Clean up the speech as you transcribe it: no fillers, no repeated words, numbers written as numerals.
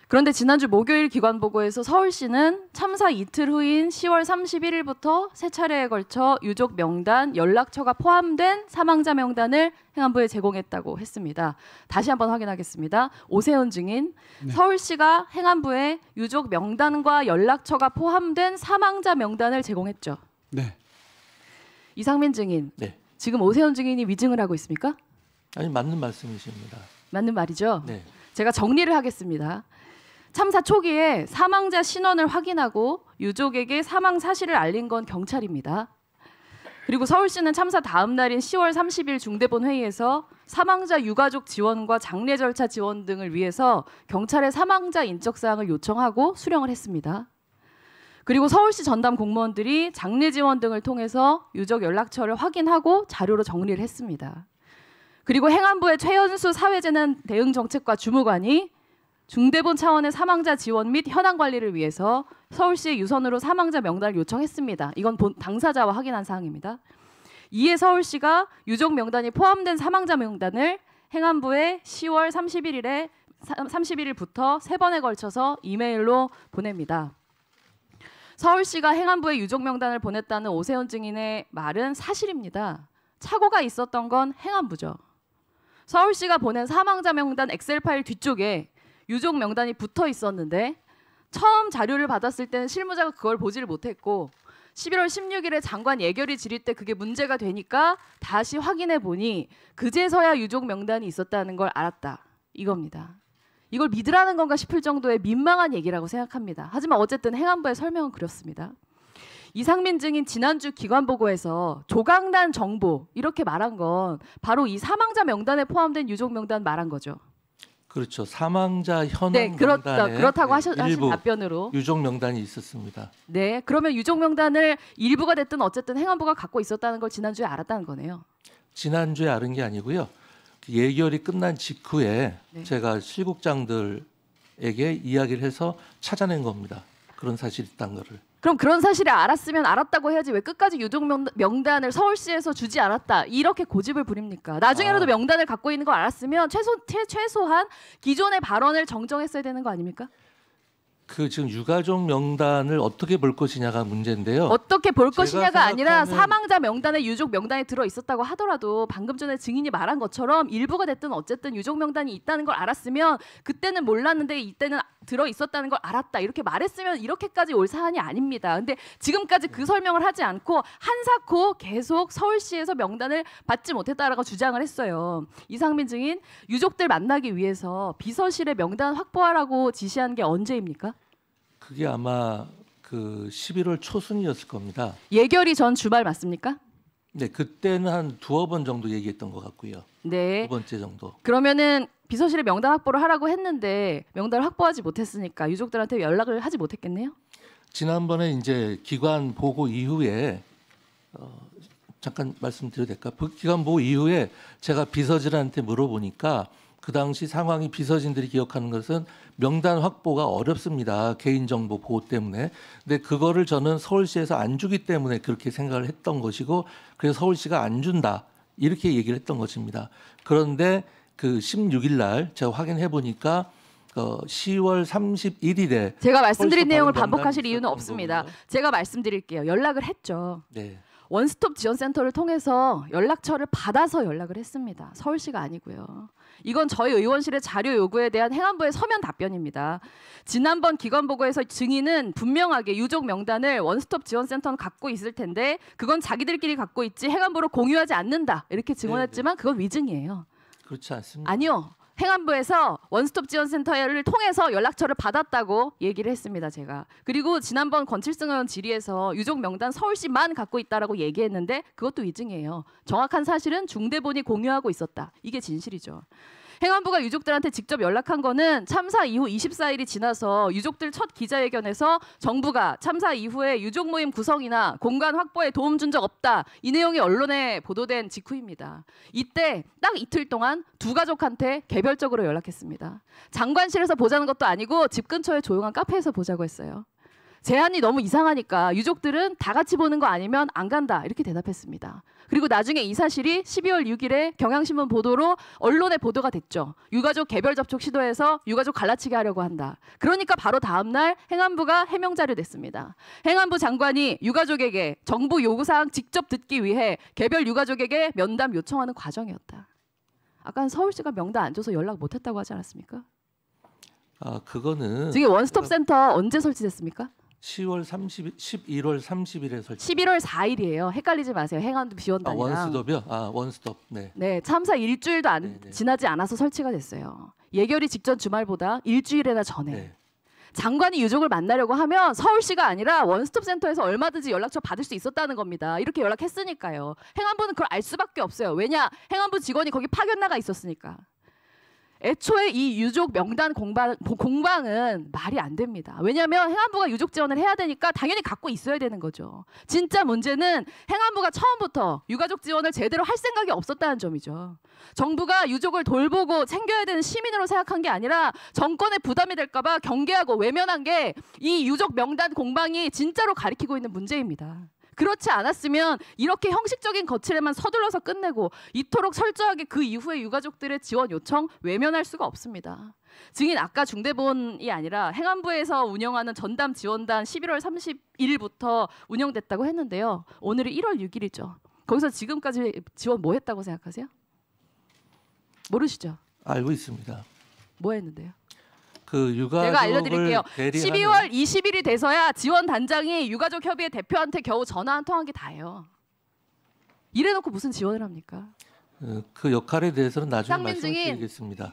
그런데 지난주 목요일 기관 보고에서 서울시는 참사 이틀 후인 10월 31일부터 세 차례에 걸쳐 유족 명단, 연락처가 포함된 사망자 명단을 행안부에 제공했다고 했습니다. 다시 한번 확인하겠습니다. 오세훈 증인, 네. 서울시가 행안부에 유족 명단과 연락처가 포함된 사망자 명단을 제공했죠. 네. 이상민 증인, 네. 지금 오세훈 증인이 위증을 하고 있습니까? 아니 맞는 말씀이십니다. 맞는 말이죠? 네. 제가 정리를 하겠습니다. 참사 초기에 사망자 신원을 확인하고 유족에게 사망 사실을 알린 건 경찰입니다. 그리고 서울시는 참사 다음 날인 10월 30일 중대본 회의에서 사망자 유가족 지원과 장례 절차 지원 등을 위해서 경찰에 사망자 인적 사항을 요청하고 수령을 했습니다. 그리고 서울시 전담 공무원들이 장례 지원 등을 통해서 유족 연락처를 확인하고 자료로 정리를 했습니다. 그리고 행안부의 최연수 사회재난 대응정책과 주무관이 중대본 차원의 사망자 지원 및 현황 관리를 위해서 서울시에 유선으로 사망자 명단을 요청했습니다. 이건 당사자와 확인한 사항입니다. 이에 서울시가 유족 명단이 포함된 사망자 명단을 행안부에 10월 31일부터 3번에 걸쳐서 이메일로 보냅니다. 서울시가 행안부에 유족 명단을 보냈다는 오세훈 증인의 말은 사실입니다. 착오가 있었던 건 행안부죠. 서울시가 보낸 사망자 명단 엑셀 파일 뒤쪽에 유족 명단이 붙어 있었는데 처음 자료를 받았을 때는 실무자가 그걸 보지를 못했고 11월 16일에 장관 예결위 질의 때 그게 문제가 되니까 다시 확인해 보니 그제서야 유족 명단이 있었다는 걸 알았다. 이겁니다. 이걸 믿으라는 건가 싶을 정도의 민망한 얘기라고 생각합니다. 하지만 어쨌든 행안부의 설명은 그렇습니다. 이상민 증인 지난주 기관보고에서 조각난 정보 이렇게 말한 건 바로 이 사망자 명단에 포함된 유족 명단 말한 거죠. 그렇죠. 사망자 현황 네, 명단에 그렇다고 하신 일부 답변으로. 유족 명단이 있었습니다. 네, 그러면 유족 명단을 일부가 됐든 어쨌든 행안부가 갖고 있었다는 걸 지난주에 알았다는 거네요. 지난주에 알은 게 아니고요. 예결이 끝난 직후에 네. 제가 실국장들에게 이야기를 해서 찾아낸 겁니다. 그런 사실이 있다는 거를. 그럼 그런 사실을 알았으면 알았다고 해야지 왜 끝까지 유족 명단을 서울시에서 주지 않았다 이렇게 고집을 부립니까? 나중에라도 명단을 갖고 있는 거 알았으면 최소한 기존의 발언을 정정했어야 되는 거 아닙니까? 그 지금 유가족 명단을 어떻게 볼 것이냐가 문제인데요. 어떻게 볼 제가 것이냐가 아니라 생각하는- 사망자 명단에 유족 명단이 들어 있었다고 하더라도 방금 전에 증인이 말한 것처럼 일부가 됐든 어쨌든 유족 명단이 있다는 걸 알았으면 그때는 몰랐는데 이때는 들어 있었다는 걸 알았다 이렇게 말했으면 이렇게까지 올 사안이 아닙니다. 근데 지금까지 그 설명을 하지 않고 한사코 계속 서울시에서 명단을 받지 못했다라고 주장을 했어요. 이상민 증인, 유족들 만나기 위해서 비서실에 명단 확보하라고 지시한 게 언제입니까? 그게 아마 그 11월 초순이었을 겁니다. 예결위 전 주말 맞습니까? 네, 그때는 한 두어 번 정도 얘기했던 것 같고요. 네. 두 번째 정도. 그러면은 비서실에 명단 확보를 하라고 했는데 명단을 확보하지 못했으니까 유족들한테 연락을 하지 못했겠네요. 지난번에 이제 기관 보고 이후에 잠깐 말씀드려도 될까? 기관 보고 이후에 제가 비서진한테 물어보니까 그 당시 상황이 비서진들이 기억하는 것은 명단 확보가 어렵습니다. 개인정보 보호 때문에. 근데 그거를 저는 서울시에서 안 주기 때문에 그렇게 생각을 했던 것이고 그래서 서울시가 안 준다. 이렇게 얘기를 했던 것입니다. 그런데 그 16일 날 제가 확인해 보니까 10월 31일에 제가 말씀드린 내용을 명단이 반복하실 이유는 있었던 없습니다. 거고요. 제가 말씀드릴게요. 연락을 했죠. 네. 원스톱 지원센터를 통해서 연락처를 받아서 연락을 했습니다. 서울시가 아니고요. 이건 저희 의원실의 자료 요구에 대한 행안부의 서면 답변입니다. 지난번 기관 보고에서 증인은 분명하게 유족 명단을 원스톱 지원센터는 갖고 있을 텐데 그건 자기들끼리 갖고 있지 행안부로 공유하지 않는다 이렇게 증언했지만 그건 위증이에요. 그렇지 않습니다. 아니요. 행안부에서 원스톱 지원센터를 통해서 연락처를 받았다고 얘기를 했습니다. 제가. 그리고 지난번 권칠승 의원 질의에서 유족 명단 서울시만 갖고 있다라고 얘기했는데 그것도 위증이에요. 정확한 사실은 중대본이 공유하고 있었다. 이게 진실이죠. 행안부가 유족들한테 직접 연락한 거는 참사 이후 24일이 지나서 유족들 첫 기자회견에서 정부가 참사 이후에 유족 모임 구성이나 공간 확보에 도움 준 적 없다. 이 내용이 언론에 보도된 직후입니다. 이때 딱 이틀 동안 두 가족한테 개별적으로 연락했습니다. 장관실에서 보자는 것도 아니고 집 근처의 조용한 카페에서 보자고 했어요. 제안이 너무 이상하니까 유족들은 다 같이 보는 거 아니면 안 간다 이렇게 대답했습니다. 그리고 나중에 이 사실이 12월 6일에 경향신문 보도로 언론에 보도가 됐죠. 유가족 개별 접촉 시도해서 유가족 갈라치게 하려고 한다. 그러니까 바로 다음 날 행안부가 해명 자료 냈습니다. 행안부 장관이 유가족에게 정부 요구사항 직접 듣기 위해 개별 유가족에게 면담 요청하는 과정이었다. 아까는 서울시가 명단 안 줘서 연락 못했다고 하지 않았습니까? 아, 그거는 지금 원스톱 센터 언제 설치됐습니까? 11월 30일에 설치. 11월 4일이에요. 헷갈리지 마세요. 행안부 지원단이랑. 원스톱이요? 원스톱. 네. 네, 참사 일주일도 네네. 지나지 않아서 설치가 됐어요. 예결위 직전 주말보다 일주일이나 전에. 네. 장관이 유족을 만나려고 하면 서울시가 아니라 원스톱 센터에서 얼마든지 연락처 받을 수 있었다는 겁니다. 이렇게 연락했으니까요. 행안부는 그걸 알 수밖에 없어요. 왜냐? 행안부 직원이 거기 파견 나가 있었으니까. 애초에 이 유족 명단 공방은 말이 안 됩니다. 왜냐하면 행안부가 유족 지원을 해야 되니까 당연히 갖고 있어야 되는 거죠. 진짜 문제는 행안부가 처음부터 유가족 지원을 제대로 할 생각이 없었다는 점이죠. 정부가 유족을 돌보고 챙겨야 되는 시민으로 생각한 게 아니라 정권에 부담이 될까 봐 경계하고 외면한 게 이 유족 명단 공방이 진짜로 가리키고 있는 문제입니다. 그렇지 않았으면 이렇게 형식적인 거칠에만 서둘러서 끝내고 이토록 철저하게 그 이후에 유가족들의 지원 요청 외면할 수가 없습니다. 증인 아까 중대본이 아니라 행안부에서 운영하는 전담 지원단 11월 30일부터 운영됐다고 했는데요. 오늘이 1월 6일이죠. 거기서 지금까지 지원 뭐 했다고 생각하세요? 모르시죠? 알고 있습니다. 뭐 했는데요? 그 유가족을 제가 알려드릴게요. 대리하는 12월 20일이 돼서야 지원단장이 유가족 협의회 대표한테 겨우 전화 한 통한 게 다예요. 이래놓고 무슨 지원을 합니까? 그 역할에 대해서는 나중에 쌍민 증인. 말씀드리겠습니다.